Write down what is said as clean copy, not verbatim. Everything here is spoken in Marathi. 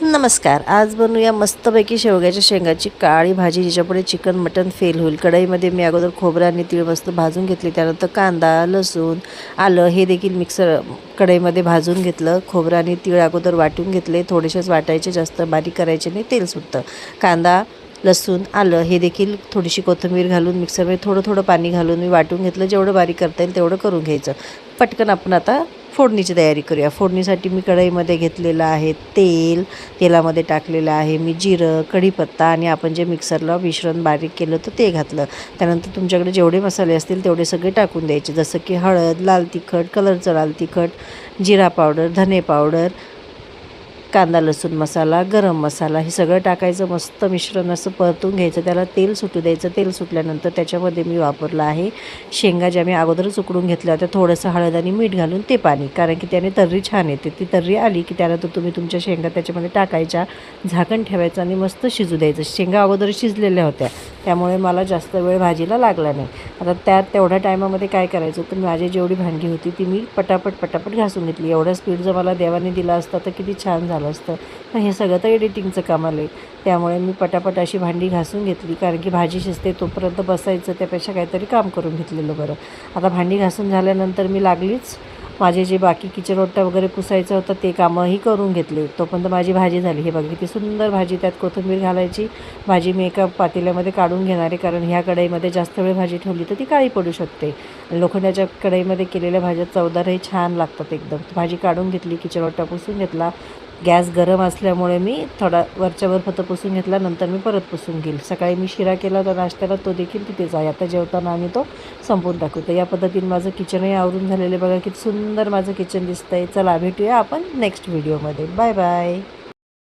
नमस्कार. आज बनवूया मस्तपैकी शेवग्याच्या शेंगाची काळी भाजी, जिच्यापुढे चिकन मटन फेल होईल. कढईमध्ये मी अगोदर खोबरं आणि तीळ मस्त भाजून घेतली. त्यानंतर कांदा, लसूण, आलं हे देखील मिक्सर कढईमध्ये भाजून घेतलं. खोबरं आणि तीळ अगोदर वाटून घेतले. थोडेसेच वाटायचे, जास्त बारीक करायचे नाही, तेल सुटतं. कांदा, लसूण, आलं हे देखील थोडीशी कोथिंबीर घालून मिक्सरमध्ये थोडं थोडं पाणी घालून मी वाटून घेतलं. जेवढं बारीक करता येईल तेवढं करून घ्यायचं. पटकन आपण आता फोडणीची तयारी करूया. फोडणीसाठी मी कढईमध्ये घेतलेलं आहे तेल. तेलामध्ये टाकलेलं आहे मी जिरं, कढीपत्ता आणि आपण जे मिक्सरला मिश्रण बारीक केलं होतं ते घातलं. त्यानंतर तुमच्याकडे जेवढे मसाले असतील तेवढे सगळे टाकून द्यायचे, जसं की हळद, लाल तिखट, कलरचं लाल तिखट, जिरा पावडर, धने पावडर, कांदा लसूण मसाला, गरम मसाला हे सगळं टाकायचं. मस्त मिश्रण असं परतून घ्यायचं. त्याला तेल सुटू द्यायचं. तेल सुटल्यानंतर त्याच्यामध्ये मी वापरलं आहे शेंगा, ज्या मी अगोदरच उकडून घेतल्या होत्या. थोडंसं हळद आणि मीठ घालून ते पाणी, कारण की त्याने तर्री छान येते. ती तर्री आली की त्यानंतर तुम्ही तुमच्या शेंगा त्याच्यामध्ये टाकायच्या, झाकण ठेवायचं आणि मस्त शिजू द्यायचं. शेंगा अगोदर शिजलेल्या होत्या, त्यामुळे मला जास्त वेळ भाजीला लागला नाही. आता तेवढ्या टायमामध्ये काय करायचं, तर माझी जेवढी भांडी होती ती मी पटापट घासून घेतली. एवढा स्पीड जर मला देवाने दिला असता तर किती छान झालं असतं. पण हे सगळं तर एडिटिंगचं काम आलं आहे, त्यामुळे मी पटापट अशी भांडी घासून घेतली, कारण की भाजी शिजते तोपर्यंत बसायचं त्यापेक्षा काहीतरी काम करून घेतलेलं बरं. आता भांडी घासून झाल्यानंतर मी लागलीच माझे जे बाकी किचन ओटा वगैरे पुसायचं होतं ते कामंही करून घेतले. तोपर्यंत माझी भाजी झाली. हे बघा किती सुंदर भाजी. त्यात कोथिंबीर घालायची. भाजी मी एका पातेल्यामध्ये काढून घेणार आहे, कारण ह्या कढईमध्ये जास्त वेळ भाजी ठेवली तर ती काळी पडू शकते. लोखंडाच्या कढईमध्ये केलेल्या भाज्या चवदारही छान लागतात एकदम. भाजी काढून घेतली, किचन ओटा पुसून घेतला. गॅस गरम असल्यामुळे मी थोडा वरच्यावर फक्त पुसून घेतला, नंतर मी परत पुसून घेईल. सकाळी मी शिरा केला होता नाश्त्याला, तो देखील तिथेच आहे. आता जेवताना आम्ही तो संपवून टाकू. तर या पद्धतीने माझं किचनही आवरून झालेलं. बघा किती सुंदर माझं किचन दिसतंय. चला भेटूया आपण नेक्स्ट व्हिडिओमध्ये. Bye bye.